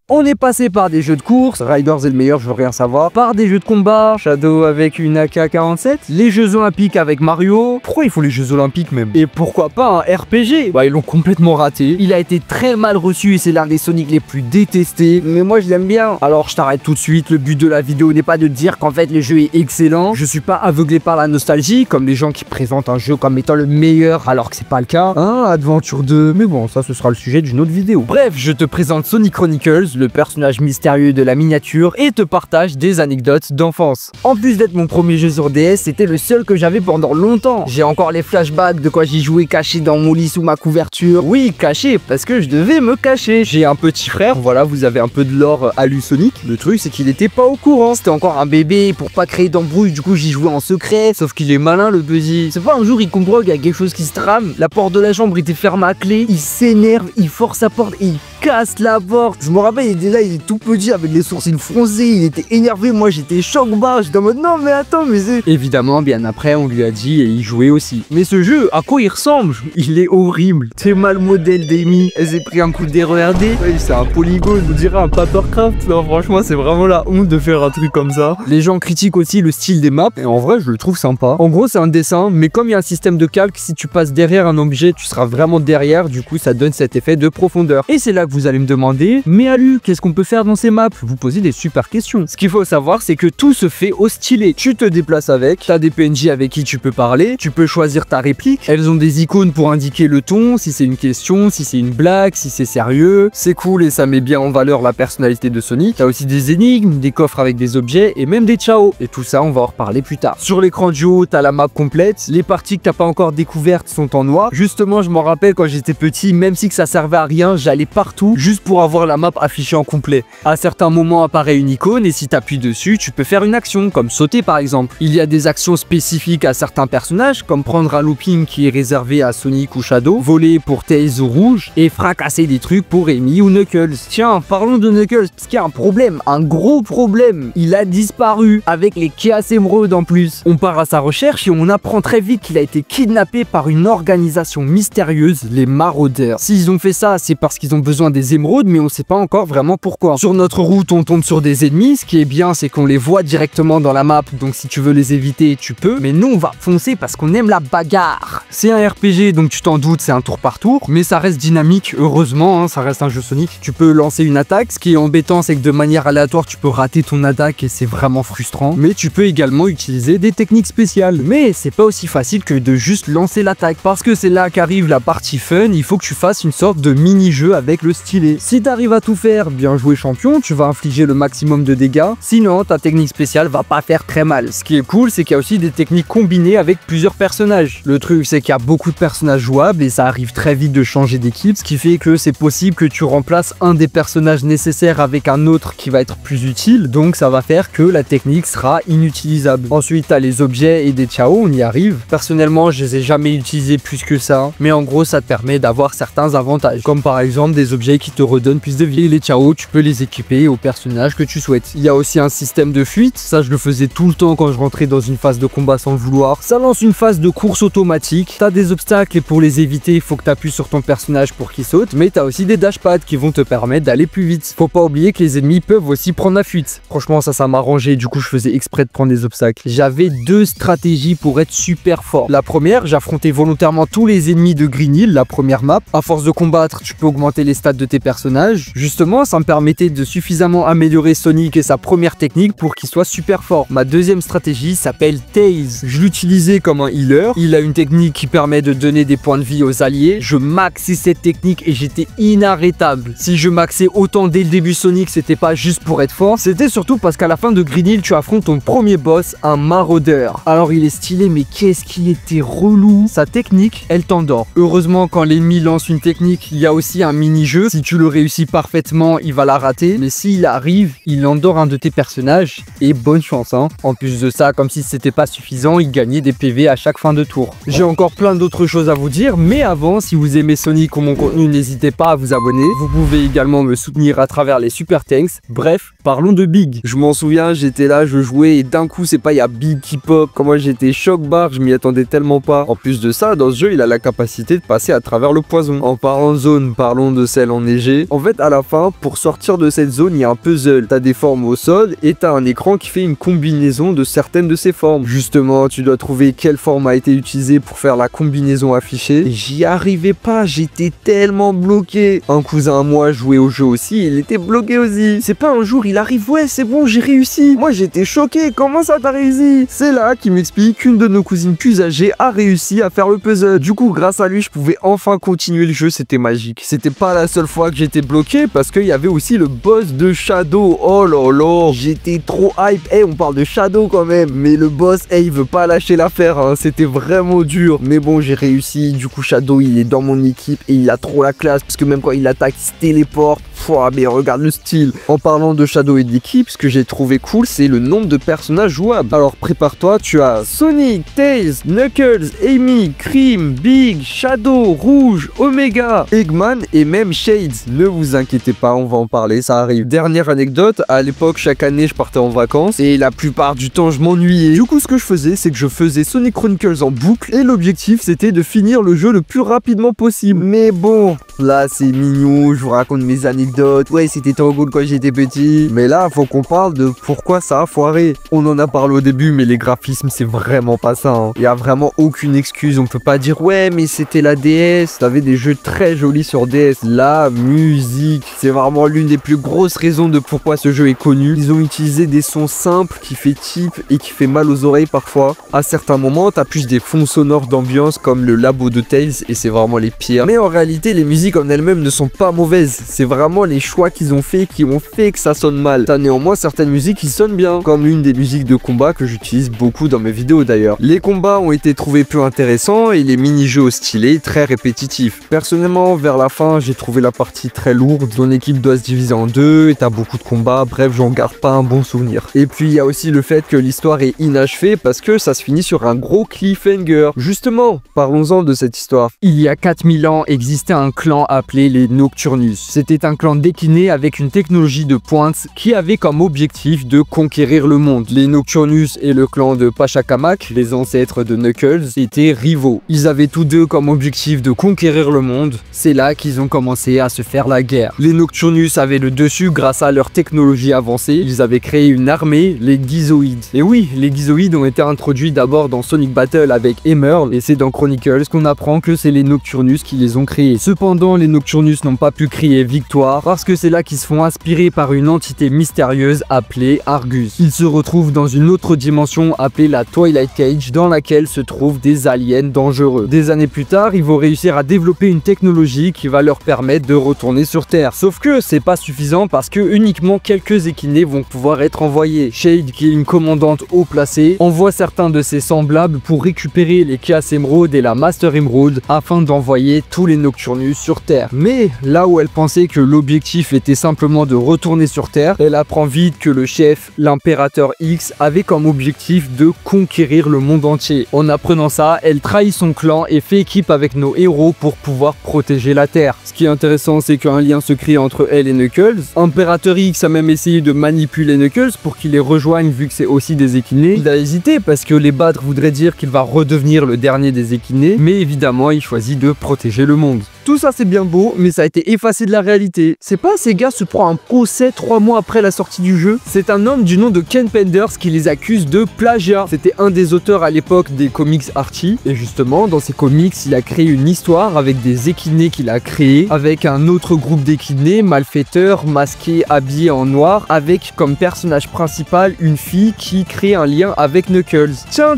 On est passé par des jeux de course, Riders est le meilleur, je veux rien savoir, par des jeux de combat, Shadow avec une AK-47, les jeux olympiques avec Mario. Pourquoi il faut les jeux olympiques même? Et pourquoi pas un RPG? Bah ils l'ont complètement raté. Il a été très mal reçu et c'est l'un des Sonic les plus détestés. Mais moi je l'aime bien. Alors je t'arrête tout de suite, le but de la vidéo n'est pas de dire qu'en fait le jeu est excellent. Je suis pas aveuglé par la nostalgie, comme les gens qui présentent un jeu comme étant le meilleur alors que c'est pas le cas. Hein, Adventure 2, mais bon ça ce sera le sujet d'une autre vidéo. Bref, je te présente Sonic Chronicles, le personnage mystérieux de la miniature, et te partage des anecdotes d'enfance. En plus d'être mon premier jeu sur DS, c'était le seul que j'avais pendant longtemps. J'ai encore les flashbacks de quand j'y jouais caché dans mon lit sous ma couverture. Oui, caché, parce que je devais me cacher. J'ai un petit frère, voilà, vous avez un peu de lore Alu Sonic. Le truc, c'est qu'il était pas au courant. C'était encore un bébé pour pas créer d'embrouille, du coup j'y jouais en secret. Sauf qu'il est malin, le Buzzy. C'est pas un jour il comprend qu'il y a quelque chose qui se trame. La porte de la chambre était fermée à clé. Il s'énerve, il force sa porte et il casse la porte. Je me rappelle, il était là, il est tout petit avec les sourcils froncés, il était énervé, moi j'étais choc bas, j'étais en mode non mais attends mais c'est... Évidemment, bien après on lui a dit et il jouait aussi. Mais ce jeu, à quoi il ressemble? Il est horrible. C'est mal modèle d'Amy, elle s'est pris un coup d'RERD. Oui, c'est un polygone, on dirait un papercraft. Non franchement c'est vraiment la honte de faire un truc comme ça. Les gens critiquent aussi le style des maps et en vrai je le trouve sympa. En gros c'est un dessin, mais comme il y a un système de calque, si tu passes derrière un objet, tu seras vraiment derrière, du coup ça donne cet effet de profondeur. Et c'est là que vous allez me demander, mais Alu, qu'est-ce qu'on peut faire dans ces maps? Vous posez des super questions. Ce qu'il faut savoir, c'est que tout se fait au stylet. Tu te déplaces avec, t'as des PNJ avec qui tu peux parler, tu peux choisir ta réplique. Elles ont des icônes pour indiquer le ton, si c'est une question, si c'est une blague, si c'est sérieux. C'est cool et ça met bien en valeur la personnalité de Sonic. T'as aussi des énigmes, des coffres avec des objets et même des Chao. Et tout ça, on va en reparler plus tard. Sur l'écran du haut, t'as la map complète. Les parties que t'as pas encore découvertes sont en noir. Justement, je m'en rappelle quand j'étais petit, même si que ça servait à rien, j'allais partout juste pour avoir la map affichée en complet. À certains moments apparaît une icône et si tu appuies dessus, tu peux faire une action, comme sauter par exemple. Il y a des actions spécifiques à certains personnages, comme prendre un looping qui est réservé à Sonic ou Shadow, voler pour Tails ou Rouge, et fracasser des trucs pour Amy ou Knuckles. Tiens, parlons de Knuckles, parce qu'il y a un problème, un gros problème. Il a disparu, avec les Chaos Emerald en plus. On part à sa recherche et on apprend très vite qu'il a été kidnappé par une organisation mystérieuse, les Marauders. S'ils ont fait ça, c'est parce qu'ils ont besoin des émeraudes, mais on sait pas encore vraiment pourquoi. Sur notre route, on tombe sur des ennemis. Ce qui est bien, c'est qu'on les voit directement dans la map. Donc si tu veux les éviter, tu peux. Mais nous, on va foncer parce qu'on aime la bagarre. C'est un RPG, donc tu t'en doutes, c'est un tour par tour. Mais ça reste dynamique, heureusement, hein, ça reste un jeu Sonic. Tu peux lancer une attaque. Ce qui est embêtant, c'est que de manière aléatoire, tu peux rater ton attaque et c'est vraiment frustrant. Mais tu peux également utiliser des techniques spéciales. Mais c'est pas aussi facile que de juste lancer l'attaque. Parce que c'est là qu'arrive la partie fun. Il faut que tu fasses une sorte de mini-jeu avec le stylet. Si t'arrives à tout faire, bien joué champion, tu vas infliger le maximum de dégâts. Sinon, ta technique spéciale va pas faire très mal. Ce qui est cool, c'est qu'il y a aussi des techniques combinées avec plusieurs personnages. Le truc, c'est qu'il y a beaucoup de personnages jouables et ça arrive très vite de changer d'équipe, ce qui fait que c'est possible que tu remplaces un des personnages nécessaires avec un autre qui va être plus utile. Donc, ça va faire que la technique sera inutilisable. Ensuite, t'as les objets et des Chao, on y arrive. Personnellement, je les ai jamais utilisés plus que ça. Mais en gros, ça te permet d'avoir certains avantages. Comme par exemple des objets qui te redonnent plus de vie. Et les Chao, tu peux les équiper au personnage que tu souhaites. Il y a aussi un système de fuite. Ça, je le faisais tout le temps quand je rentrais dans une phase de combat sans le vouloir. Ça lance une phase de course automatique. T'as des obstacles et pour les éviter, il faut que tu appuies sur ton personnage pour qu'il saute. Mais t'as aussi des dashpads qui vont te permettre d'aller plus vite. Faut pas oublier que les ennemis peuvent aussi prendre la fuite. Franchement, ça m'arrangeait. Du coup, je faisais exprès de prendre des obstacles. J'avais deux stratégies pour être super fort. La première, j'affrontais volontairement tous les ennemis de Green Hill, la première map. À force de combattre, tu peux augmenter les stats de tes personnages. Justement, ça me permettait de suffisamment améliorer Sonic et sa première technique pour qu'il soit super fort. Ma deuxième stratégie s'appelle Tails. Je l'utilisais comme un healer. Il a une technique qui permet de donner des points de vie aux alliés. Je maxais cette technique et j'étais inarrêtable. Si je maxais autant dès le début Sonic, c'était pas juste pour être fort, c'était surtout parce qu'à la fin de Green Hill, tu affrontes ton premier boss, un maraudeur. Alors il est stylé, mais qu'est-ce qu'il était relou. Sa technique, elle t'endort. Heureusement, quand l'ennemi lance une technique, il y a aussi un mini-jeu. Si tu le réussis parfaitement, il va la rater. Mais s'il arrive, il endort un de tes personnages et bonne chance, hein. En plus de ça, comme si c'était pas suffisant, il gagnait des PV à chaque fin de tour. J'ai encore plein d'autres choses à vous dire, mais avant, si vous aimez Sonic ou mon contenu, n'hésitez pas à vous abonner. Vous pouvez également me soutenir à travers les super thanks. Bref, Parlons de Big. Je m'en souviens, j'étais là, je jouais et d'un coup, c'est pas, il y a Big qui pop. Comment j'étais choc barre, je m'y attendais tellement pas. En plus de ça, dans ce jeu, il a la capacité de passer à travers le poison. En parlant de zone, parlons de celle enneigée. En fait, à la fin, pour sortir de cette zone, il y a un puzzle. T'as des formes au sol et t'as un écran qui fait une combinaison de certaines de ces formes. Justement, tu dois trouver quelle forme a été utilisée pour faire la combinaison affichée. Et j'y arrivais pas, j'étais tellement bloqué. Un cousin à moi jouait au jeu aussi, il était bloqué aussi. C'est pas un jour, il arrive, ouais, c'est bon, j'ai réussi. Moi, j'étais choqué, comment ça t'as réussi? C'est là qu'il m'explique qu'une de nos cousines plus âgées a réussi à faire le puzzle. Du coup, grâce à lui, je pouvais enfin continuer le jeu, c'était magique. C'était pas la seule fois que j'étais bloqué parce qu'il y avait aussi le boss de Shadow. Oh là là, j'étais trop hype. On parle de Shadow quand même, mais le boss, il veut pas lâcher l'affaire, hein. C'était vraiment dur. Mais bon, j'ai réussi. Du coup, Shadow, il est dans mon équipe et il a trop la classe parce que même quand il attaque, il se téléporte. Pouah, mais regarde le style. En parlant de Shadow et d'équipe, ce que j'ai trouvé cool, c'est le nombre de personnages jouables. Alors prépare-toi, tu as Sonic, Tails, Knuckles, Amy, Cream, Big, Shadow, Rouge, Omega, Eggman et même Shades. Ne vous inquiétez pas, on va en parler, ça arrive. Dernière anecdote, à l'époque, chaque année, je partais en vacances et la plupart du temps, je m'ennuyais. Du coup, ce que je faisais, c'est que je faisais Sonic Chronicles en boucle et l'objectif, c'était de finir le jeu le plus rapidement possible. Mais bon, là, c'est mignon, je vous raconte mes anecdotes. Ouais, c'était trop cool quand j'étais petit. Mais là, faut qu'on parle de pourquoi ça a foiré. On en a parlé au début, mais les graphismes, c'est vraiment pas ça, hein. Y a vraiment aucune excuse. On peut pas dire, ouais, mais c'était la DS. T'avais des jeux très jolis sur DS. La musique, c'est vraiment l'une des plus grosses raisons de pourquoi ce jeu est connu. Ils ont utilisé des sons simples qui fait cheap et qui fait mal aux oreilles parfois. À certains moments, t'as plus des fonds sonores d'ambiance comme le labo de Tails et c'est vraiment les pires. Mais en réalité, les musiques en elles-mêmes ne sont pas mauvaises. C'est vraiment les choix qu'ils ont fait qui ont fait que ça sonne mal. T'as néanmoins certaines musiques qui sonnent bien, comme l'une des musiques de combat que j'utilise beaucoup dans mes vidéos d'ailleurs. Les combats ont été trouvés peu intéressants et les mini-jeux au stylet très répétitifs. Personnellement, vers la fin, j'ai trouvé la partie très lourde. Ton équipe doit se diviser en deux et t'as beaucoup de combats. Bref, j'en garde pas un bon souvenir. Et puis il y a aussi le fait que l'histoire est inachevée parce que ça se finit sur un gros cliffhanger. Justement, parlons-en de cette histoire. Il y a 4000 ans existait un clan appelé les Nocturnus. C'était un clan décliné avec une technologie de pointe qui avait comme objectif de conquérir le monde. Les Nocturnus et le clan de Pachacamac, les ancêtres de Knuckles, étaient rivaux. Ils avaient tous deux comme objectif de conquérir le monde. C'est là qu'ils ont commencé à se faire la guerre. Les Nocturnus avaient le dessus grâce à leur technologie avancée. Ils avaient créé une armée, les Gizoïdes. Et oui, les Gizoïdes ont été introduits d'abord dans Sonic Battle avec Emerl et c'est dans Chronicles qu'on apprend que c'est les Nocturnus qui les ont créés. Cependant, les Nocturnus n'ont pas pu crier victoire parce que c'est là qu'ils se font aspirer par une entité mystérieuse appelée Argus. Ils se retrouvent dans une autre dimension appelée la Twilight Cage dans laquelle se trouvent des aliens dangereux. Des années plus tard, ils vont réussir à développer une technologie qui va leur permettre de retourner sur Terre. Sauf que c'est pas suffisant parce que uniquement quelques équinés vont pouvoir être envoyés. Shade, qui est une commandante haut placée, envoie certains de ses semblables pour récupérer les Chaos Emerald et la Master Emerald afin d'envoyer tous les Nocturnus sur Terre. Mais là où elle pensait que l'objectif était simplement de retourner sur Terre, elle apprend vite que le chef, l'impérateur X, avait comme objectif de conquérir le monde entier. En apprenant ça, elle trahit son clan et fait équipe avec nos héros pour pouvoir protéger la Terre. Ce qui est intéressant, c'est qu'un lien se crée entre elle et Knuckles. Impérateur X a même essayé de manipuler Knuckles pour qu'il les rejoigne vu que c'est aussi des équinés. Il a hésité parce que les battre voudrait dire qu'il va redevenir le dernier des équinés, mais évidemment il choisit de protéger le monde. Tout ça c'est bien beau, mais ça a été effacé de la réalité. C'est pas Sega se prend un procès 3 mois après la sortie du jeu. C'est un homme du nom de Ken Penders qui les accuse de plagiat. C'était un des auteurs à l'époque des comics Archie. Et justement, dans ces comics, il a créé une histoire avec des équinés qu'il a créés, avec un autre groupe d'équinés, malfaiteurs, masqués, habillés en noir, avec comme personnage principal une fille qui crée un lien avec Knuckles. Tiens,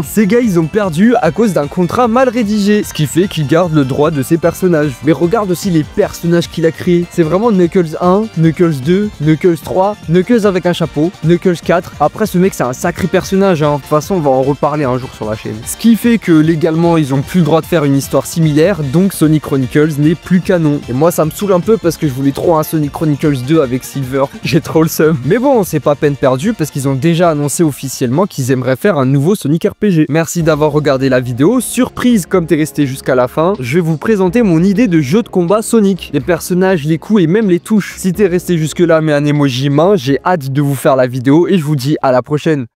ces gars ils ont perdu à cause d'un contrat mal rédigé, ce qui fait qu'ils gardent le droit de ces personnages. Mais regarde aussi les personnages qu'il a créés. C'est vraiment Knuckles 1, Knuckles 2, Knuckles 3, Knuckles avec un chapeau, Knuckles 4. Après ce mec c'est un sacré personnage, hein. De toute façon on va en reparler un jour sur la chaîne. Ce qui fait que légalement ils ont plus le droit de faire une histoire similaire, donc Sonic Chronicles n'est plus canon. Et moi ça me saoule un peu parce que je voulais trop un Sonic Chronicles 2 avec Silver. J'ai trop le seum. Mais bon, c'est pas peine perdue parce qu'ils ont déjà annoncé officiellement qu'ils aimeraient faire un nouveau Sonic RPG. Merci d'avoir regardé la vidéo. Surprise, comme t'es resté jusqu'à la fin, je vais vous présenter donnerai mon idée de jeu de combat Sonic. Les personnages, les coups et même les touches. Si t'es resté jusque là, mets un emoji main, j'ai hâte de vous faire la vidéo et je vous dis à la prochaine.